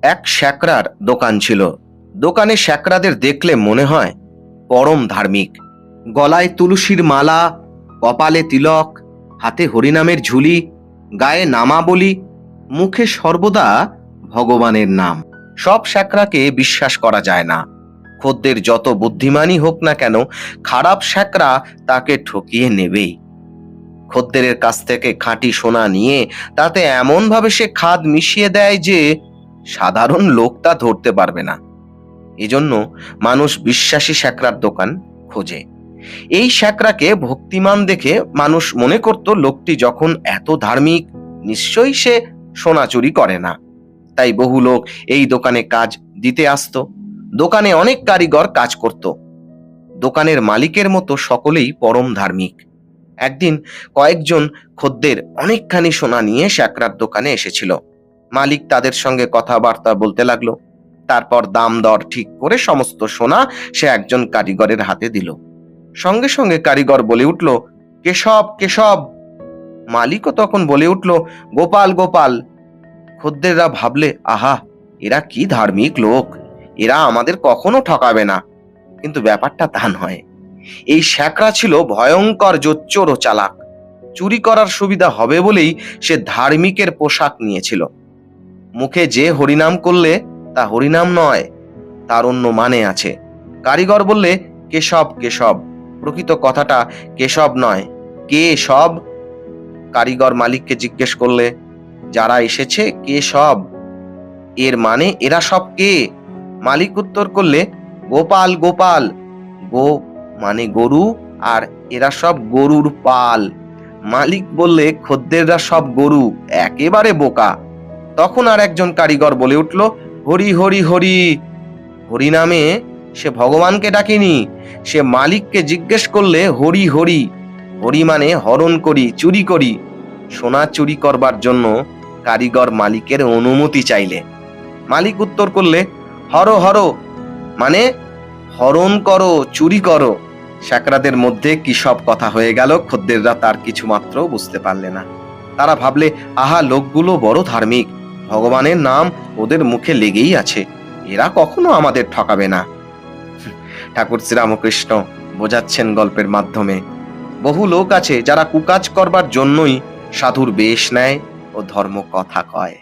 এক শ্যাকরার দোকান ছিল। দোকানে শ্যাকরাদের দেখলে মনে হয় পরম ধার্মিক। গলায় তুলসীর মালা, কপালে তিলক, হাতে হরিনামের ঝুলি, গায়ে নামাবলী, মুখে সর্বদা ভগবানের নাম। সব শ্যাকরাকে বিশ্বাস করা যায় না। খদ্দের যত বুদ্ধিমানই হোক না কেন, খারাপ শ্যাকরা তাকে ঠকিয়ে নেবেই। খদ্দেরের কাছ থেকে খাঁটি সোনা নিয়ে তাতে এমন ভাবে সে খাদ মিশিয়ে দেয় যে সাধারণ লোক তা ধরতে পারবে না। এজন্য মানুষ বিশ্বাসী শ্যাকরার দোকান খোঁজে। এই শ্যাকরাকে ভক্তিমান দেখে মানুষ মনে করত লোকটি যখন এত ধার্মিক, নিশ্চয়ই সে সোনা চুরি করে না। তাই বহু লোক এই দোকানে কাজ দিতে আসতো। দোকানে অনেক কারিগর কাজ করত। দোকানের মালিকের মতো সকলেই পরম ধার্মিক। একদিন কয়েকজন খদ্দের অনেকখানি সোনা নিয়ে শ্যাকরার দোকানে এসেছিল। মালিক তাদের সঙ্গে কথাবার্তা বলতে লাগলো। তারপর দাম দর ঠিক করে সমস্ত সোনা সে একজন কারিগরের হাতে দিল। সঙ্গে সঙ্গে কারিগর বলে উঠল, কেশব কেশব। মালিকও তখন বলে উঠল, গোপাল গোপাল। খদ্দেররা ভাবলে, আহা, এরা কি ধার্মিক লোক, এরা আমাদের কখনো ঠকাবে না। কিন্তু ব্যাপারটা তা নয়। এই শ্যাকরা ছিল ভয়ঙ্কর জোচ্চোর ও চালাক। চুরি করার সুবিধা হবে বলেই সে ধার্মিকের পোশাক নিয়েছিল। মুখে যে হরিনাম করলে তা হরিনাম নয়, তার অন্য মানে আছে। কারিগর বললে, কেশব কেশব। প্রকৃত কথাটা কেশব নয়, কে সব। কারিগর মালিককে জিজ্ঞেস করলে, যারা এসেছে কে সব, এর মানে এরা সব কে? মালিক উত্তর করলে, গোপাল গোপাল। গো মানে গরু, আর এরা সব গরুর পাল। মালিক বললে, খদ্দেররা সব গরু, একেবারে বোকা। তখন আর একজন কারিগর বলে উঠল, হরি হরি হরি। হরি নামে সে ভগবানকে ডাকেনি, সে মালিককে জিজ্ঞেস করলে হরি হরি। হরি মানে হরণ করি, চুরি করি। সোনা চুরি করবার জন্য কারিগর মালিকের অনুমতি চাইলে। মালিক উত্তর করলে, হর হর মানে হরণ করো, চুরি করো। শ্যাকরাদের মধ্যে কি সব কথা হয়ে গেল, খদ্দেররা তার কিছু মাত্র বুঝতে পারলে না। তারা ভাবলে, আহা, লোকগুলো বড় ধার্মিক, ভগবানের নাম ওদের মুখে লেগেই আছে, এরা কখনো আমাদের ঠকাবে না। ঠাকুর শ্রীরামকৃষ্ণ বোঝাচ্ছেন গল্পের মাধ্যমে, বহু লোক আছে যারা কুকাজ করবার জন্যই সাধুর বেশ নেয় ও ধর্ম কথা কয়।